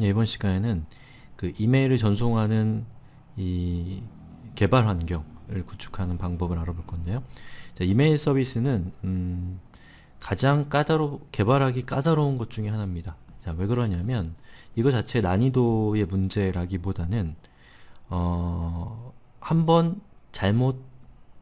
이번 시간에는 그 이메일을 전송하는 이 개발 환경을 구축하는 방법을 알아볼 건데요. 자, 이메일 서비스는 가장 개발하기 까다로운 것 중에 하나입니다. 자, 왜 그러냐면 이거 자체 난이도의 문제라기보다는 한번 잘못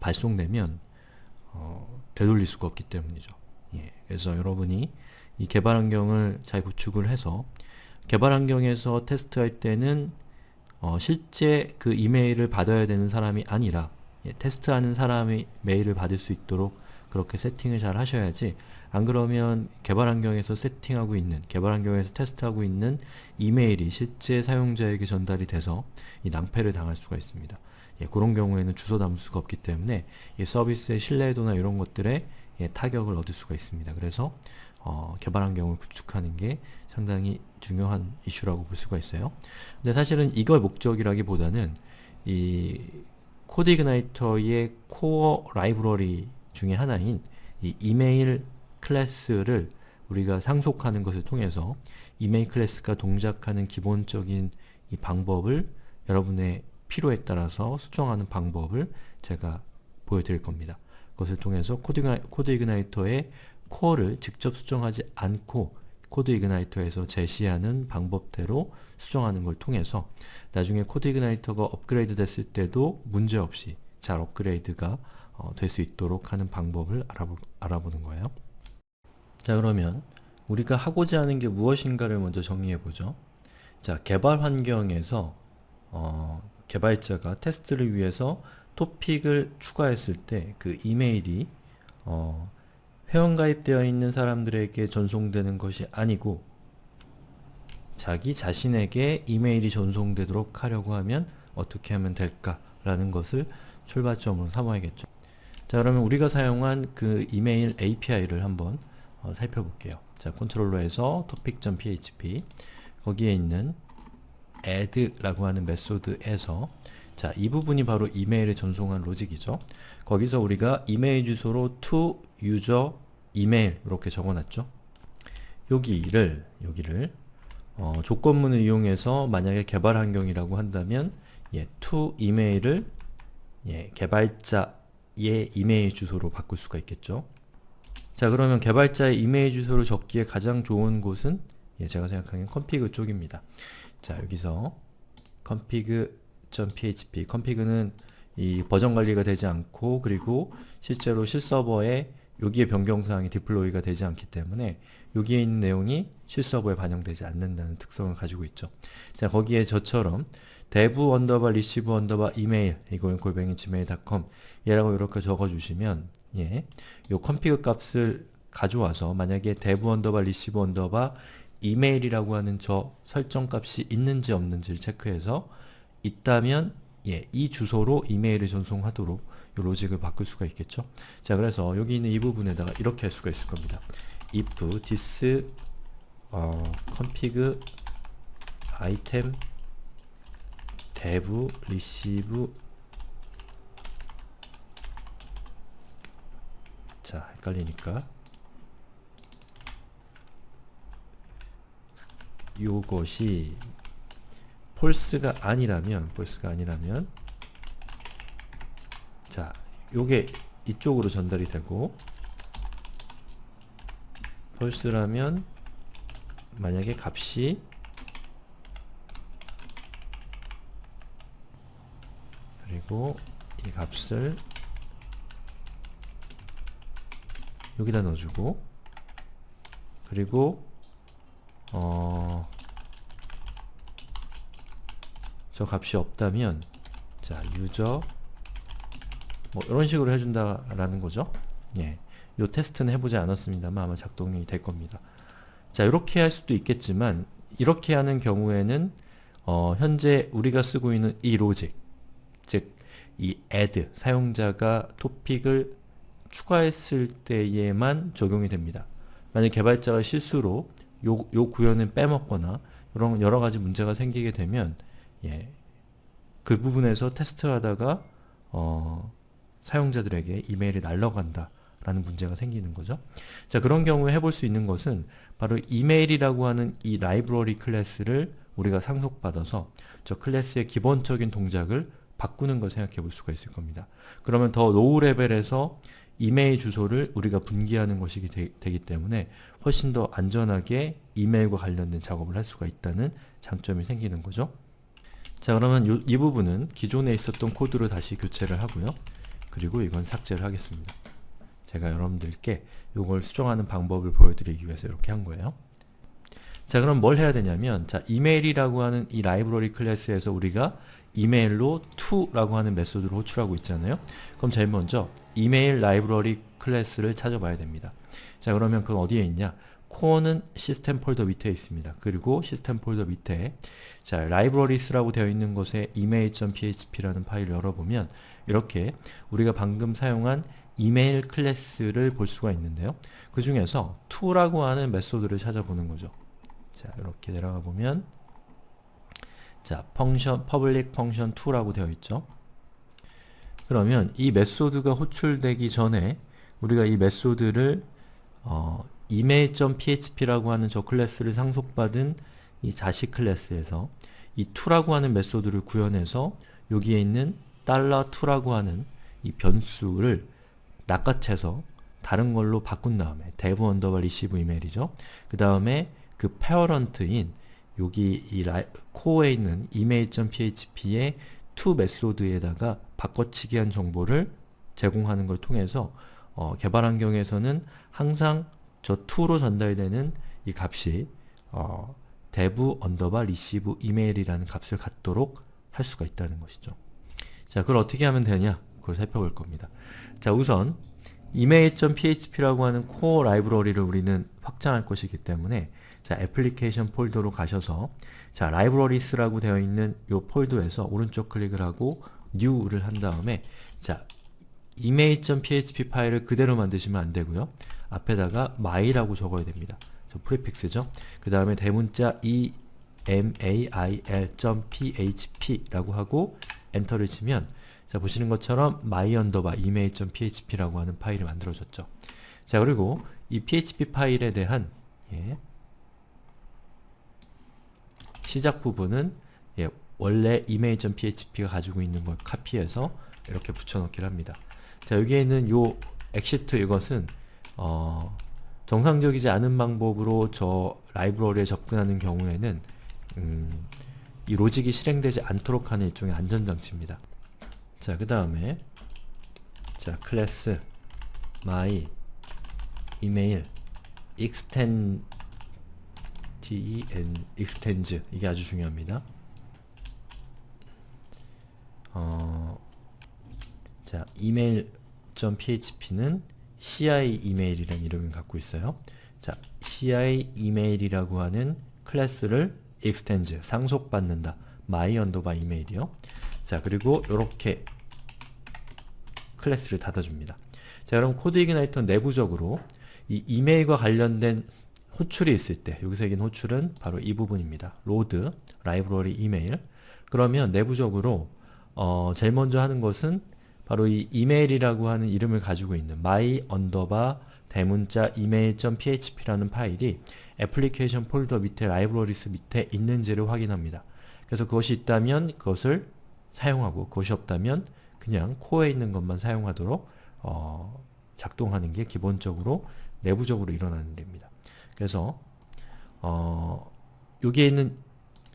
발송되면 되돌릴 수가 없기 때문이죠. 예, 그래서 여러분이 이 개발 환경을 잘 구축을 해서 개발 환경에서 테스트할 때는 실제 그 이메일을 받아야 되는 사람이 아니라 테스트하는 사람의 메일을 받을 수 있도록 그렇게 세팅을 잘 하셔야지, 안 그러면 개발 환경에서 개발 환경에서 테스트하고 있는 이메일이 실제 사용자에게 전달이 돼서 이 낭패를 당할 수가 있습니다. 그런 경우에는 주워 담을 수가 없기 때문에 이 서비스의 신뢰도나 이런 것들에 타격을 얻을 수가 있습니다. 그래서 개발 환경을 구축하는 게 상당히 중요한 이슈라고 볼 수가 있어요. 근데 사실은 이걸 목적이라기보다는 이 코드 이그나이터의 코어 라이브러리 중에 하나인 이 이메일 클래스를 우리가 상속하는 것을 통해서 이메일 클래스가 동작하는 기본적인 이 방법을 여러분의 필요에 따라서 수정하는 방법을 제가 보여드릴 겁니다. 그것을 통해서 코드 이그나이터의 코어를 직접 수정하지 않고 코드 이그나이터에서 제시하는 방법대로 수정하는 걸 통해서 나중에 코드 이그나이터가 업그레이드 됐을 때도 문제없이 잘 업그레이드가 될 수 있도록 하는 방법을 알아보는 거예요. 자, 그러면 우리가 하고자 하는 게 무엇인가를 먼저 정리해 보죠. 자, 개발 환경에서 개발자가 테스트를 위해서 토픽을 추가했을 때 그 이메일이 회원가입되어 있는 사람들에게 전송되는 것이 아니고 자기 자신에게 이메일이 전송되도록 하려고 하면 어떻게 하면 될까라는 것을 출발점으로 삼아야겠죠. 자, 그러면 우리가 사용한 그 이메일 API를 한번 살펴볼게요. 자, 컨트롤러에서 topic.php 거기에 있는 add라고 하는 메소드에서, 자, 이 부분이 바로 이메일을 전송한 로직이죠. 거기서 우리가 이메일 주소로 to user email 이렇게 적어놨죠. 여기를 조건문을 이용해서 만약에 개발 환경이라고 한다면 to 이메일을 개발자의 이메일 주소로 바꿀 수가 있겠죠. 자, 그러면 개발자의 이메일 주소를 적기에 가장 좋은 곳은 제가 생각하기엔 config 쪽입니다. 자, 여기서 config.php config는 이 버전 관리가 되지 않고, 그리고 실제로 실서버에 여기에 변경사항이 디플로이가 되지 않기 때문에 여기에 있는 내용이 실서버에 반영되지 않는다는 특성을 가지고 있죠. 자, 거기에 저처럼 dev_receive_email 이걸 @gmail.com 얘라고 이렇게 적어주시면 요 config 값을 가져와서 만약에 dev_receive_email이라고 하는 저 설정 값이 있는지 없는지를 체크해서 있다면 이 주소로 이메일을 전송하도록 이 로직을 바꿀 수가 있겠죠. 자, 그래서 여기 있는 이 부분에다가 이렇게 할 수가 있을 겁니다. if this config item dev receive, 자, 헷갈리니까 요것이 false가 아니라면 자, 요게 이쪽으로 전달이 되고, false라면 만약에 값이 그리고 이 값을 여기다 넣어주고, 그리고 저 값이 없다면 자, 유저 뭐 이런 식으로 해준다라는 거죠. 요 테스트는 해보지 않았습니다만 아마 작동이 될 겁니다. 자, 이렇게 할 수도 있겠지만 이렇게 하는 경우에는 현재 우리가 쓰고 있는 이 로직, 즉 이 add, 사용자가 토픽을 추가했을 때에만 적용이 됩니다. 만약 개발자가 실수로 요 구현을 빼먹거나 이런 여러가지 문제가 생기게 되면 그 부분에서 테스트하다가 사용자들에게 이메일이 날아간다 라는 문제가 생기는 거죠. 자, 그런 경우에 해볼 수 있는 것은 바로 이메일이라고 하는 이 라이브러리 클래스를 우리가 상속받아서 저 클래스의 기본적인 동작을 바꾸는 걸 생각해 볼 수가 있을 겁니다. 그러면 더 로우 레벨에서 이메일 주소를 우리가 분기하는 것이 되기 때문에 훨씬 더 안전하게 이메일과 관련된 작업을 할 수가 있다는 장점이 생기는 거죠. 자, 그러면 이 부분은 기존에 있었던 코드로 다시 교체를 하고요. 그리고 이건 삭제를 하겠습니다. 제가 여러분들께 이걸 수정하는 방법을 보여드리기 위해서 이렇게 한 거예요. 자, 그럼 뭘 해야 되냐면, 자, 이메일이라고 하는 이 라이브러리 클래스에서 우리가 이메일로 to라고 하는 메소드를 호출하고 있잖아요. 그럼 제일 먼저 이메일 라이브러리 클래스를 찾아봐야 됩니다. 자, 그러면 그건 어디에 있냐? 코어는 시스템 폴더 밑에 있습니다. 그리고 시스템 폴더 밑에 자, libraries라고 되어 있는 곳에 email.php라는 파일을 열어보면 이렇게 우리가 방금 사용한 이메일 클래스를 볼 수가 있는데요. 그 중에서 to라고 하는 메소드를 찾아보는 거죠. 자, 이렇게 내려가 보면 자, public function to라고 되어 있죠. 그러면 이 메소드가 호출되기 전에 우리가 이 메소드를 email.php라고 하는 저 클래스를 상속받은 이 자식 클래스에서 이 to라고 하는 메소드를 구현해서 여기에 있는 $2라고 하는 이 변수를 낚아채서 다른 걸로 바꾼 다음에 dev underbar receive email이죠. 그 다음에 그 parent인 여기 이 코어에 있는 email.php의 to 메소드에다가 바꿔치기 한 정보를 제공하는 걸 통해서 개발 환경에서는 항상 저 to로 전달되는 이 값이 dev underbar receive email이라는 값을 갖도록 할 수가 있다는 것이죠. 자, 그걸 어떻게 하면 되냐? 그걸 살펴볼 겁니다. 자, 우선 email.php라고 하는 코어 라이브러리를 우리는 확장할 것이기 때문에 자, 애플리케이션 폴더로 가셔서 자, libraries라고 되어 있는 이 폴더에서 오른쪽 클릭을 하고 new를 한 다음에 자, email.php 파일을 그대로 만드시면 안 되고요. 앞에다가 my라고 적어야 됩니다. 저 프리픽스죠. 그 다음에 대문자 email.php라고 하고 엔터를 치면 자, 보시는 것처럼 my underbar email.php라고 하는 파일이 만들어졌죠. 자, 그리고 이 php 파일에 대한 시작 부분은 원래 email.php가 가지고 있는 걸 카피해서 이렇게 붙여넣기를 합니다. 자, 여기에 있는 요 exit 이것은 정상적이지 않은 방법으로 저 라이브러리에 접근하는 경우에는 이 로직이 실행되지 않도록 하는 일종의 안전장치입니다. 자, 그 다음에 자, 클래스 my email extends 이게 아주 중요합니다. 자, email.php는 ci 이메일이라는 이름을 갖고 있어요. 자, ci 이메일이라고 하는 클래스를 extends, 상속받는다. my underbar email이요. 자, 그리고 이렇게 클래스를 닫아줍니다. 자, 그럼 코드 이그나이터 내부적으로 이 이메일과 관련된 호출이 있을 때 여기서 얘기한 호출은 바로 이 부분입니다. load library email. 그러면 내부적으로 제일 먼저 하는 것은 바로 이 이메일이라고 하는 이름을 가지고 있는 my underbar 대문자 email.php라는 파일이 애플리케이션 폴더 밑에 libraries 밑에 있는지를 확인합니다. 그래서 그것이 있다면 그것을 사용하고 그것이 없다면 그냥 코어에 있는 것만 사용하도록 작동하는 게 기본적으로 내부적으로 일어나는 일입니다. 그래서 여기에 있는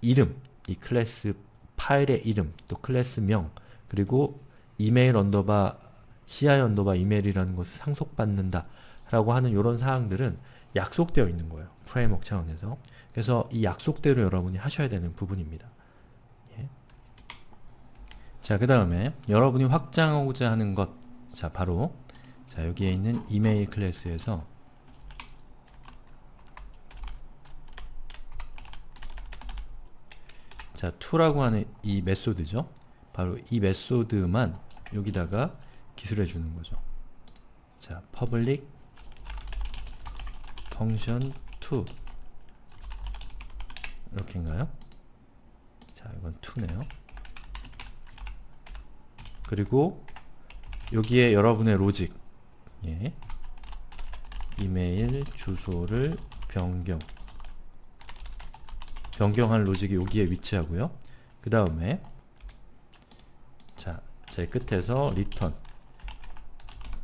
이름, 이 클래스 파일의 이름, 또 클래스명, 그리고 이메일 언더바 ci 언더바 이메일이라는 것을 상속받는다 라고 하는 이런 사항들은 약속되어 있는 거예요. 프레임워크 차원에서. 그래서 이 약속대로 여러분이 하셔야 되는 부분입니다. 자, 그 다음에 여러분이 확장하고자 하는 것, 자, 바로 자, 여기에 있는 이메일 클래스에서 자, to라고 하는 이 메소드죠. 바로 이 메소드만 여기다가 기술해 주는 거죠. 자, public function to 이렇게인가요? 자, 이건 to네요. 그리고 여기에 여러분의 로직, 이메일 주소를 변경할 로직이 여기에 위치하고요. 그 다음에 자, 제 끝에서 return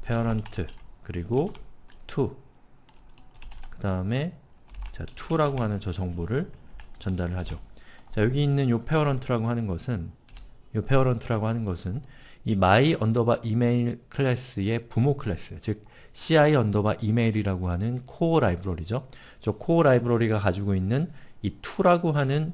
parent 그리고 to 그 다음에 자, to라고 하는 저 정보를 전달을 하죠. 자, 여기 있는 요 parent라고 하는 것은 이 my underbar email 클래스의 부모 클래스, 즉 ci underbar email이라고 하는 코어 라이브러리죠. 저 코어 라이브러리가 가지고 있는 이 to라고 하는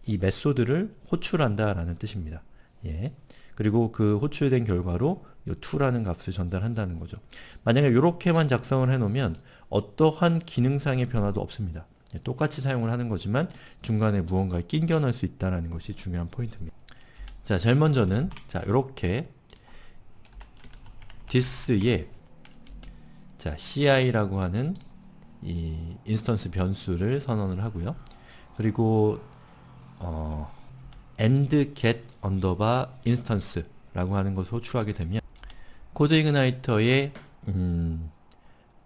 이 메소드를 호출한다 라는 뜻입니다. 예. 그리고 그 호출된 결과로 이 to라는 값을 전달한다는 거죠. 만약에 이렇게만 작성을 해놓으면 어떠한 기능상의 변화도 없습니다. 예, 똑같이 사용을 하는 거지만 중간에 무언가를 끼겨 넣을 수 있다는 것이 중요한 포인트입니다. 자, 제일 먼저는 자, 이렇게 this에 자, ci라고 하는 이 인스턴스 변수를 선언을 하고요. 그리고 and get underbar instance 라고 하는 것을 호출하게 되면 코드 이그나이터의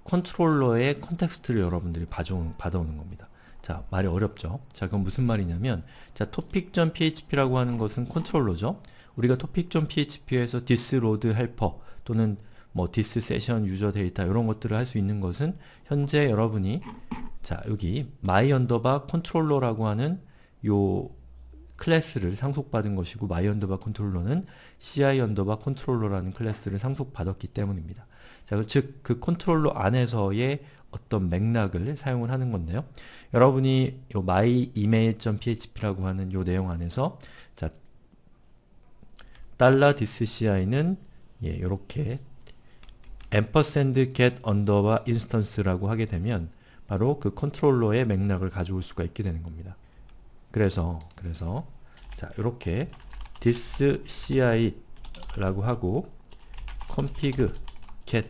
컨트롤러의 컨텍스트를 여러분들이 받아오는 겁니다. 자, 말이 어렵죠? 자, 그건 무슨 말이냐면 자, topic.php라고 하는 것은 컨트롤러죠. 우리가 topic.php에서 this load helper 또는 뭐 this session user data 이런 것들을 할 수 있는 것은 현재 여러분이 자, 여기 my underbar controller라고 하는 요 클래스를 상속받은 것이고 my underbar controller는 ci underbar controller라는 클래스를 상속받았기 때문입니다. 자, 즉 그 컨트롤러 안에서의 어떤 맥락을 사용을 하는 건데요. 여러분이 요 myemail.php라고 하는 요 내용 안에서 자, $thisci는 예, 요렇게 $get underbar instance라고 하게 되면 바로 그 컨트롤러의 맥락을 가져올 수가 있게 되는 겁니다. 그래서 자, 요렇게 thisci라고 하고 config get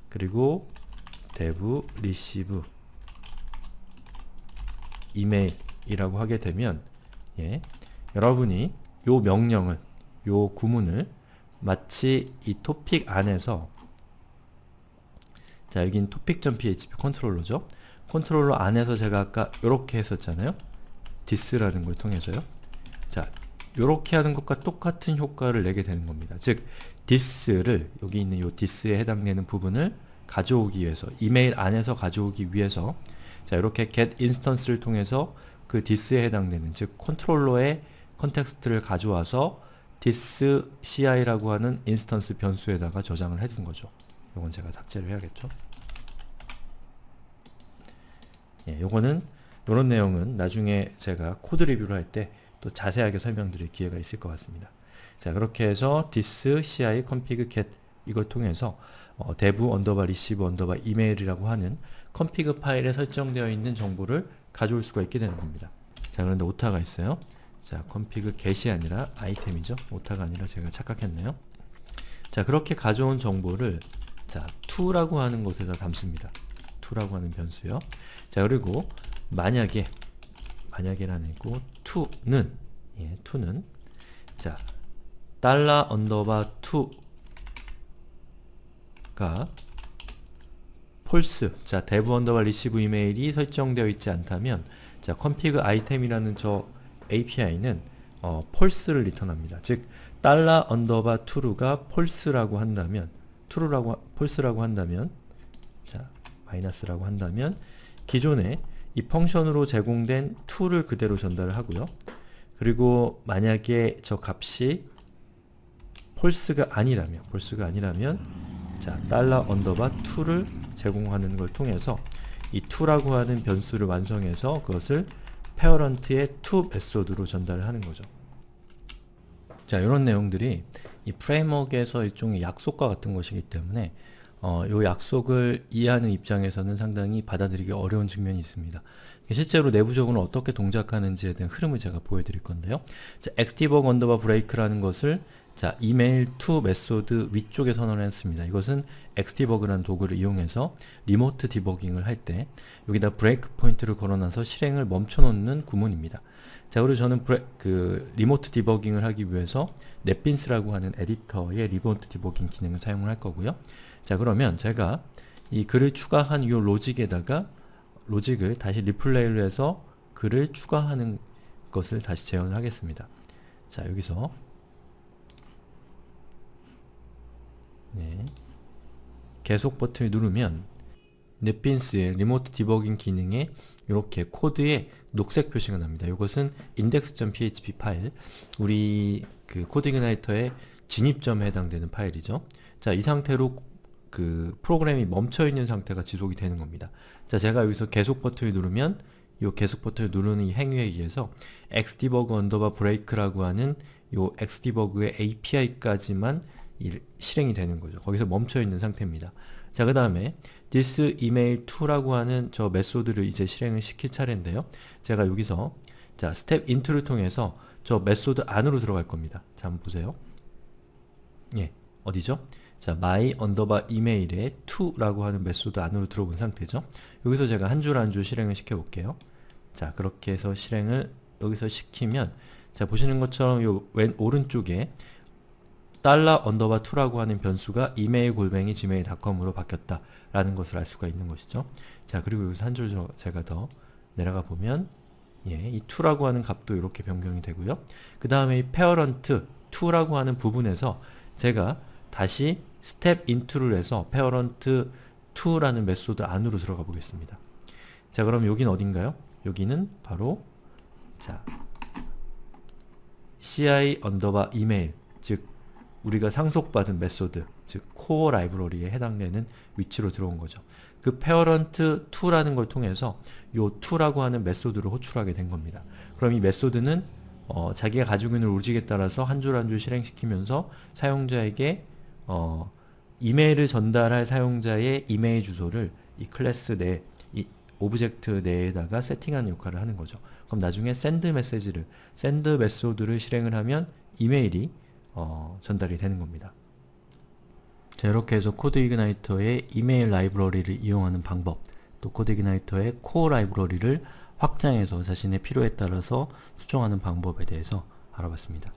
그리고 dev receive email이라고 하게 되면 예, 여러분이 요 명령을 요 구문을 마치 이 토픽 안에서 자, 여긴 topic.php 컨트롤러죠. 컨트롤러 안에서 제가 아까 요렇게 했었잖아요. this라는 걸 통해서요. 자, 요렇게 하는 것과 똑같은 효과를 내게 되는 겁니다. 즉 this를 여기 있는 요 this에 해당되는 부분을 가져오기 위해서 이메일 안에서 가져오기 위해서 자, 이렇게 get instance를 통해서 그 this에 해당되는 즉 컨트롤러의 컨텍스트를 가져와서 this ci라고 하는 인스턴스 변수에다가 저장을 해준 거죠. 요건 제가 삭제를 해야겠죠. 예, 요거는 요런 내용은 나중에 제가 코드 리뷰를 할 때 또 자세하게 설명드릴 기회가 있을 것 같습니다. 자, 그렇게 해서 this ci config get 이걸 통해서 dev underbar receive underbar email이라고 하는 config 파일에 설정되어 있는 정보를 가져올 수가 있게 되는 겁니다. 자, 그런데 오타가 있어요. 자, config get이 아니라 아이템이죠. 오타가 아니라 제가 착각했네요. 자, 그렇게 가져온 정보를 자, to라고 하는 곳에다 담습니다. to라고 하는 변수요. 자, 그리고 만약에라는 있고 to는 예, to는 자, $_2가 false 자, dev underbar receive email이 설정되어 있지 않다면 자, config item이라는 저 API는 false를 리턴합니다. 즉 $_true가 false라고 한다면 false라고 한다면 자, 마이너스라고 한다면 기존에 이 펑션으로 제공된 to를 그대로 전달을 하고요. 그리고 만약에 저 값이 false가 아니라면 자, $_to를 제공하는 걸 통해서 이 to라고 하는 변수를 완성해서 그것을 parent의 to 메소드로 전달을 하는 거죠. 자, 이런 내용들이 이 프레임워크에서 일종의 약속과 같은 것이기 때문에 요 약속을 이해하는 입장에서는 상당히 받아들이기 어려운 측면이 있습니다. 실제로 내부적으로 어떻게 동작하는지에 대한 흐름을 제가 보여드릴 건데요. 자, xdebug underbar break라는 것을 자, email to 메소드 위쪽에 선언했습니다. 이것은 xdebug라는 도구를 이용해서 리모트 디버깅을 할 때 여기다 브레이크 포인트를 걸어놔서 실행을 멈춰놓는 구문입니다. 자, 그리고 저는 리모트 디버깅을 하기 위해서 넷빈스라고 하는 에디터의 리모트 디버깅 기능을 사용을 할 거고요. 자, 그러면 제가 이 글을 추가한 이 로직에다가 로직을 다시 리플레이를 해서 글을 추가하는 것을 다시 재현을 하겠습니다. 자, 여기서 네, 계속 버튼을 누르면 넷빈스의 리모트 디버깅 기능에 이렇게 코드에 녹색 표시가 납니다. 이것은 index.php 파일, 우리 그 코드이그나이터의 진입점에 해당되는 파일이죠. 자, 이 상태로 그 프로그램이 멈춰 있는 상태가 지속이 되는 겁니다. 자, 제가 여기서 계속 버튼을 누르면 이 계속 버튼을 누르는 이 행위에 의해서 xdebug_break라고 하는 이 xdebug의 API까지만 실행이 되는 거죠. 거기서 멈춰 있는 상태입니다. 자, 그 다음에 this email to라고 하는 저 메소드를 이제 실행을 시킬 차례인데요. 제가 여기서 자, step into를 통해서 저 메소드 안으로 들어갈 겁니다. 자, 한번 보세요. 예, 어디죠? 자, my _email에 to라고 하는 메소드 안으로 들어온 상태죠. 여기서 제가 한 줄 한 줄 실행을 시켜 볼게요. 자, 그렇게 해서 실행을 여기서 시키면, 자, 보시는 것처럼 요 왼 오른쪽에 $_2라고 하는 변수가 email@gmail.com으로 바뀌었다 라는 것을 알 수가 있는 것이죠. 자, 그리고 여기서 한 줄 제가 더 내려가 보면, 예, 이 to라고 하는 값도 이렇게 변경이 되고요. 그 다음에 이 parent to라고 하는 부분에서 제가 다시 step into를 해서 parent to라는 메소드 안으로 들어가 보겠습니다. 자, 그럼 여긴 어딘가요? 여기는 바로 자, ci_email, 즉 우리가 상속받은 메소드, 즉 코어 라이브러리에 해당되는 위치로 들어온 거죠. 그 parent2라는 걸 통해서 요 to라고 하는 메소드를 호출하게 된 겁니다. 그럼 이 메소드는 자기가 가지고 있는 로직에 따라서 한 줄 한 줄 실행시키면서 사용자에게 이메일을 전달할 사용자의 이메일 주소를 이 클래스 내, 이 오브젝트 내에다가 세팅하는 역할을 하는 거죠. 그럼 나중에 send 메소드를 실행을 하면 이메일이 전달이 되는 겁니다. 자, 이렇게 해서 코드이그나이터의 이메일 라이브러리를 이용하는 방법, 또 코드이그나이터의 코어 라이브러리를 확장해서 자신의 필요에 따라서 수정하는 방법에 대해서 알아봤습니다.